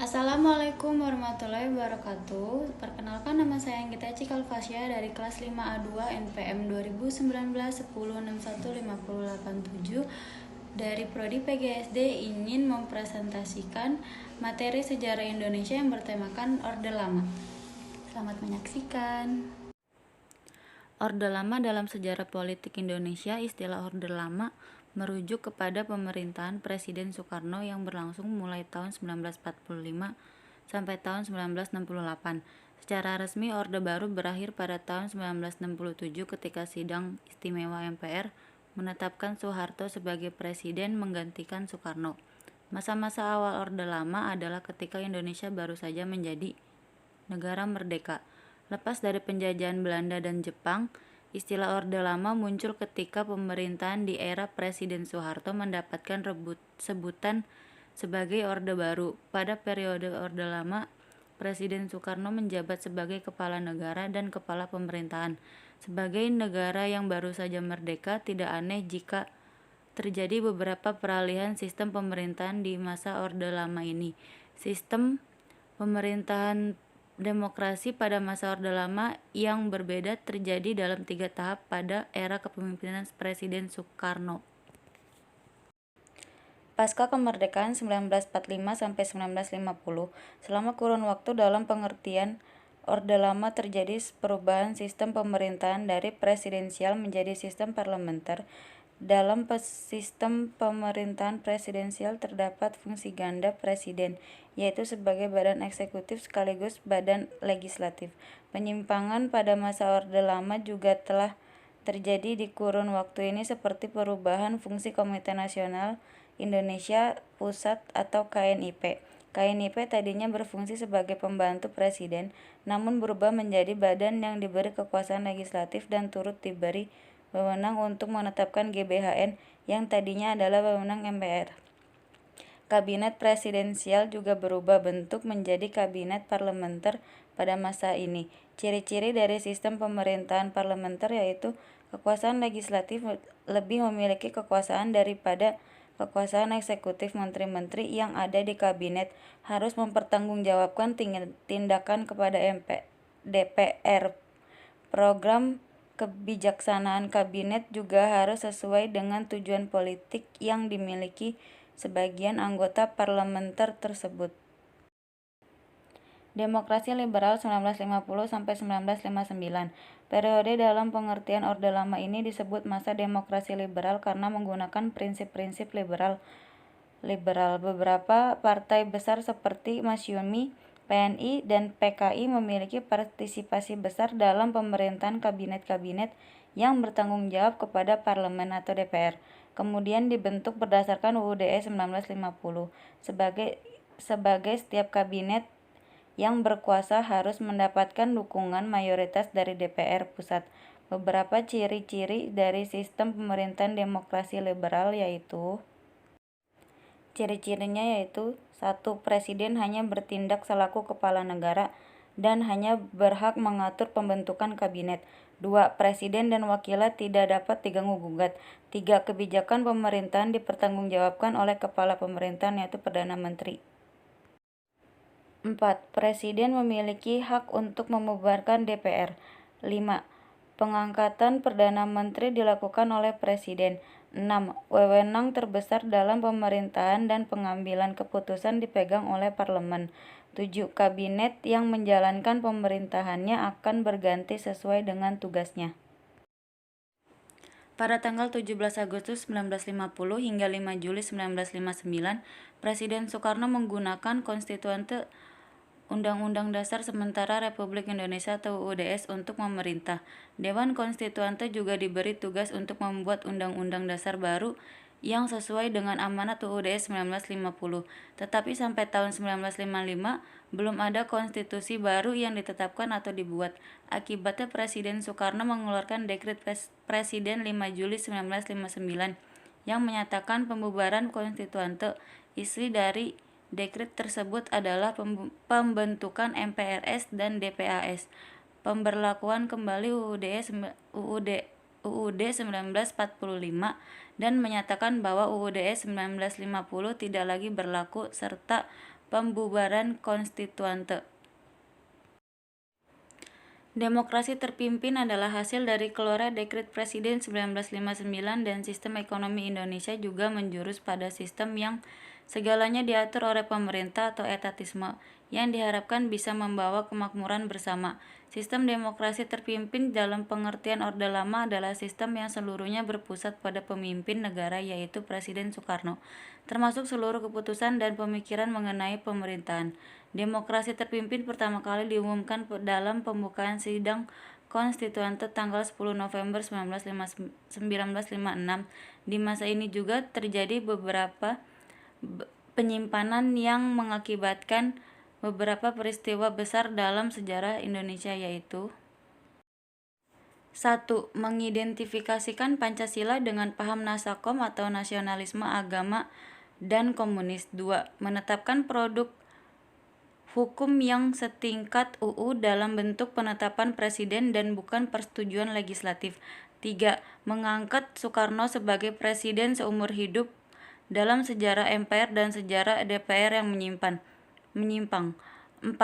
Assalamualaikum warahmatullahi wabarakatuh. Perkenalkan, nama saya Anggita Cikal Fasya dari kelas 5A2 NPM 2019 10 61 5087 dari Prodi PGSD, ingin mempresentasikan materi sejarah Indonesia yang bertemakan Orde Lama. Selamat menyaksikan. Orde Lama dalam sejarah politik Indonesia. Istilah Orde Lama merujuk kepada pemerintahan Presiden Soekarno yang berlangsung mulai tahun 1945 sampai tahun 1968. Secara resmi, Orde Baru berakhir pada tahun 1967 ketika Sidang Istimewa MPR menetapkan Soeharto sebagai presiden menggantikan Soekarno. Masa-masa awal Orde Lama adalah ketika Indonesia baru saja menjadi negara merdeka. Lepas dari penjajahan Belanda dan Jepang, istilah Orde Lama muncul ketika pemerintahan di era Presiden Soeharto mendapatkan sebutan sebagai Orde Baru. Pada periode Orde Lama, Presiden Soekarno menjabat sebagai kepala negara dan kepala pemerintahan. Sebagai negara yang baru saja merdeka, tidak aneh jika terjadi beberapa peralihan sistem pemerintahan di masa Orde Lama ini. Sistem pemerintahan demokrasi pada masa Orde Lama yang berbeda terjadi dalam 3 tahap pada era kepemimpinan Presiden Soekarno. Pasca kemerdekaan 1945 sampai 1950, selama kurun waktu dalam pengertian Orde Lama terjadi perubahan sistem pemerintahan dari presidensial menjadi sistem parlementer. Dalam sistem pemerintahan presidensial terdapat fungsi ganda presiden, yaitu sebagai badan eksekutif sekaligus badan legislatif. Penyimpangan pada masa Orde Lama juga telah terjadi di kurun waktu ini, seperti perubahan fungsi Komite Nasional Indonesia Pusat atau KNIP. KNIP tadinya berfungsi sebagai pembantu presiden, namun berubah menjadi badan yang diberi kekuasaan legislatif dan turut diberi wewenang untuk menetapkan GBHN yang tadinya adalah wewenang MPR. Kabinet presidensial juga berubah bentuk menjadi kabinet parlementer pada masa ini. Ciri-ciri dari sistem pemerintahan parlementer yaitu kekuasaan legislatif lebih memiliki kekuasaan daripada kekuasaan eksekutif. Menteri-menteri yang ada di kabinet harus mempertanggungjawabkan tindakan kepada DPR. Program kebijaksanaan kabinet juga harus sesuai dengan tujuan politik yang dimiliki sebagian anggota parlementer tersebut. Demokrasi liberal 1950 sampai 1959. Periode dalam pengertian Orde Lama ini disebut masa demokrasi liberal karena menggunakan prinsip-prinsip liberal. Beberapa partai besar seperti Masyumi, PNI, dan PKI memiliki partisipasi besar dalam pemerintahan kabinet-kabinet yang bertanggung jawab kepada parlemen atau DPR. Kemudian dibentuk berdasarkan UUD 1950. Sebagai setiap kabinet yang berkuasa harus mendapatkan dukungan mayoritas dari DPR pusat. Beberapa ciri-ciri dari sistem pemerintahan demokrasi liberal yaitu ciri-cirinya yaitu 1. Presiden hanya bertindak selaku kepala negara dan hanya berhak mengatur pembentukan kabinet. 2. Presiden dan wakilnya tidak dapat diganggu-gugat. 3. Kebijakan pemerintahan dipertanggungjawabkan oleh kepala pemerintahan yaitu Perdana Menteri. 4. Presiden memiliki hak untuk membubarkan DPR. 5. Pengangkatan Perdana Menteri dilakukan oleh Presiden. 6. Wewenang terbesar dalam pemerintahan dan pengambilan keputusan dipegang oleh parlemen. 7. Kabinet yang menjalankan pemerintahannya akan berganti sesuai dengan tugasnya. Pada tanggal 17 Agustus 1950 hingga 5 Juli 1959, Presiden Soekarno menggunakan Konstituante Undang-Undang Dasar Sementara Republik Indonesia atau UUDS untuk memerintah. Dewan Konstituante juga diberi tugas untuk membuat undang-undang dasar baru yang sesuai dengan amanat UUDS 1950. Tetapi sampai tahun 1955 belum ada konstitusi baru yang ditetapkan atau dibuat. Akibatnya Presiden Soekarno mengeluarkan Dekret Presiden 5 Juli 1959 yang menyatakan pembubaran Konstituante. Isi dari dekret tersebut adalah pembentukan MPRS dan DPAS, pemberlakuan kembali UUD 1945 dan menyatakan bahwa UUD 1950 tidak lagi berlaku serta pembubaran konstituante. Demokrasi terpimpin adalah hasil dari keluarnya Dekret Presiden 1959 dan sistem ekonomi Indonesia juga menjurus pada sistem yang segalanya diatur oleh pemerintah atau etatisme, yang diharapkan bisa membawa kemakmuran bersama. Sistem demokrasi terpimpin dalam pengertian Orde Lama adalah sistem yang seluruhnya berpusat pada pemimpin negara yaitu Presiden Soekarno, termasuk seluruh keputusan dan pemikiran mengenai pemerintahan. Demokrasi terpimpin pertama kali diumumkan dalam pembukaan sidang konstituante tanggal 10 November 1956. Di masa ini juga terjadi beberapa penyimpanan yang mengakibatkan beberapa peristiwa besar dalam sejarah Indonesia, yaitu 1. Mengidentifikasikan Pancasila dengan paham Nasakom atau nasionalisme agama dan komunis. 2. Menetapkan produk hukum yang setingkat UU dalam bentuk penetapan presiden dan bukan persetujuan legislatif. 3. Mengangkat Soekarno sebagai presiden seumur hidup dalam sejarah MPR dan sejarah DPR yang menyimpang. 4.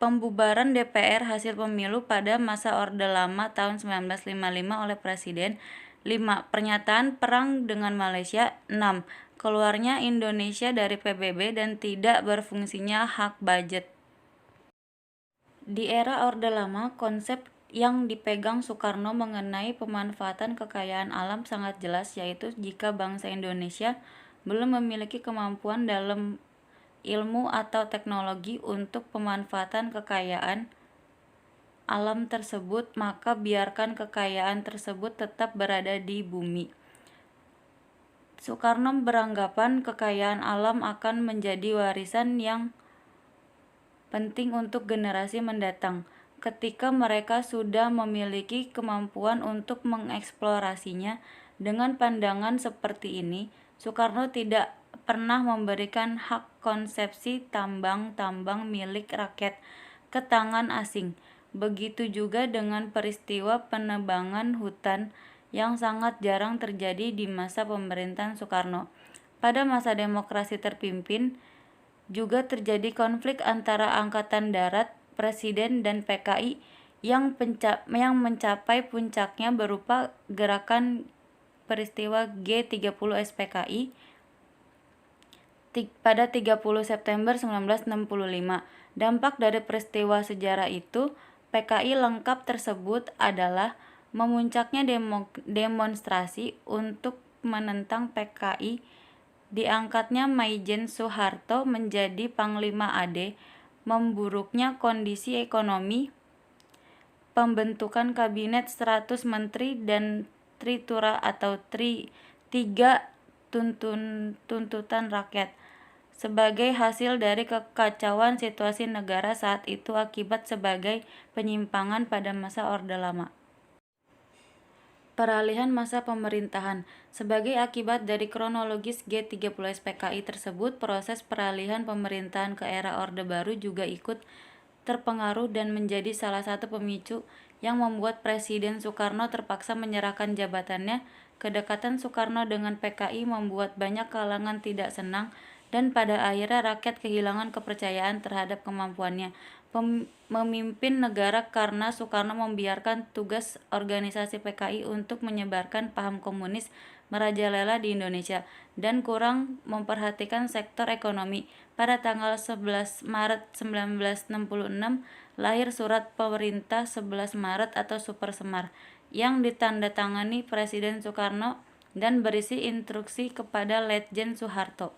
Pembubaran DPR hasil pemilu pada masa Orde Lama tahun 1955 oleh Presiden. 5. Pernyataan perang dengan Malaysia. 6. Keluarnya Indonesia dari PBB dan tidak berfungsinya hak budget. Di era Orde Lama, konsep yang dipegang Soekarno mengenai pemanfaatan kekayaan alam sangat jelas, yaitu jika bangsa Indonesia belum memiliki kemampuan dalam ilmu atau teknologi untuk pemanfaatan kekayaan alam tersebut, maka biarkan kekayaan tersebut tetap berada di bumi. Soekarno beranggapan kekayaan alam akan menjadi warisan yang penting untuk generasi mendatang. Ketika mereka sudah memiliki kemampuan untuk mengeksplorasinya, dengan pandangan seperti ini, Soekarno tidak pernah memberikan hak konsepsi tambang-tambang milik rakyat ke tangan asing. Begitu juga dengan peristiwa penebangan hutan yang sangat jarang terjadi di masa pemerintahan Soekarno. Pada masa demokrasi terpimpin, juga terjadi konflik antara Angkatan Darat, Presiden, dan PKI yang mencapai puncaknya berupa gerakan peristiwa G30 SPKI pada 30 September 1965. Dampak dari peristiwa sejarah itu, PKI lengkap tersebut adalah memuncaknya demonstrasi untuk menentang PKI, diangkatnya Maijen Soeharto menjadi Panglima AD, memburuknya kondisi ekonomi, pembentukan kabinet 100 menteri dan Tritura atau tiga tuntutan rakyat sebagai hasil dari kekacauan situasi negara saat itu akibat sebagai penyimpangan pada masa Orde Lama. Peralihan masa pemerintahan. Sebagai akibat dari kronologis G30 SPKI tersebut, proses peralihan pemerintahan ke era Orde Baru juga ikut terpengaruh dan menjadi salah satu pemicu yang membuat Presiden Soekarno terpaksa menyerahkan jabatannya. Kedekatan Soekarno dengan PKI membuat banyak kalangan tidak senang dan pada akhirnya rakyat kehilangan kepercayaan terhadap kemampuannya memimpin negara karena Soekarno membiarkan tugas organisasi PKI untuk menyebarkan paham komunis merajalela di Indonesia dan kurang memperhatikan sektor ekonomi. Pada tanggal 11 Maret 1966 lahir Surat Pemerintah 11 Maret atau Super Semar yang ditandatangani Presiden Soekarno dan berisi instruksi kepada Letjen Soeharto.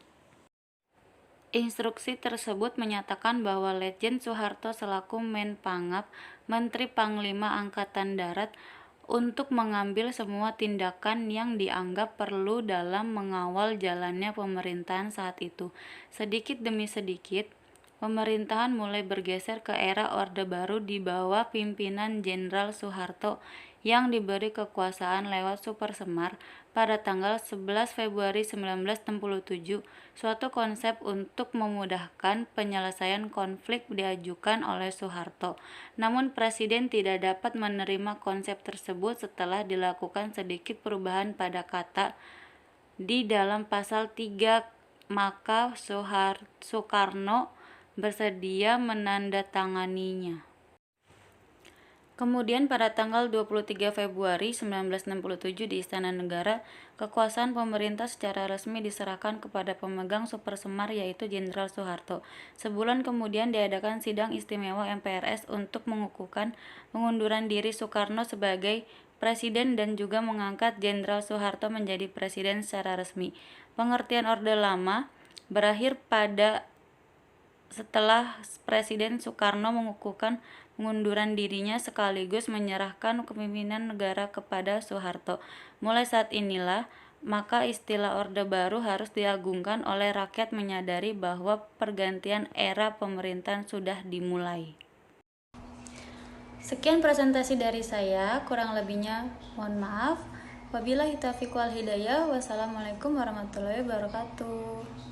Instruksi tersebut menyatakan bahwa Letjen Soeharto selaku Menpangap, Menteri Panglima Angkatan Darat, untuk mengambil semua tindakan yang dianggap perlu dalam mengawal jalannya pemerintahan saat itu. Sedikit demi sedikit, pemerintahan mulai bergeser ke era Orde Baru di bawah pimpinan Jenderal Soeharto yang diberi kekuasaan lewat Super Semar pada tanggal 11 Februari 1967. Suatu konsep untuk memudahkan penyelesaian konflik diajukan oleh Soeharto. Namun Presiden tidak dapat menerima konsep tersebut setelah dilakukan sedikit perubahan pada kata di dalam pasal 3, maka Soekarno bersedia menandatanganinya. Kemudian pada tanggal 23 Februari 1967 di Istana Negara, kekuasaan pemerintah secara resmi diserahkan kepada pemegang Supersemar yaitu Jenderal Soeharto. Sebulan kemudian diadakan sidang istimewa MPRS untuk mengukuhkan pengunduran diri Soekarno sebagai presiden dan juga mengangkat Jenderal Soeharto menjadi presiden secara resmi. Pengertian Orde Lama berakhir pada setelah Presiden Soekarno mengukuhkan pengunduran dirinya sekaligus menyerahkan kepemimpinan negara kepada Soeharto. Mulai saat inilah, maka istilah Orde Baru harus diagungkan oleh rakyat menyadari bahwa pergantian era pemerintahan sudah dimulai. Sekian presentasi dari saya, kurang lebihnya mohon maaf. Wabillahi taufiq wal hidayah. Wassalamualaikum warahmatullahi wabarakatuh.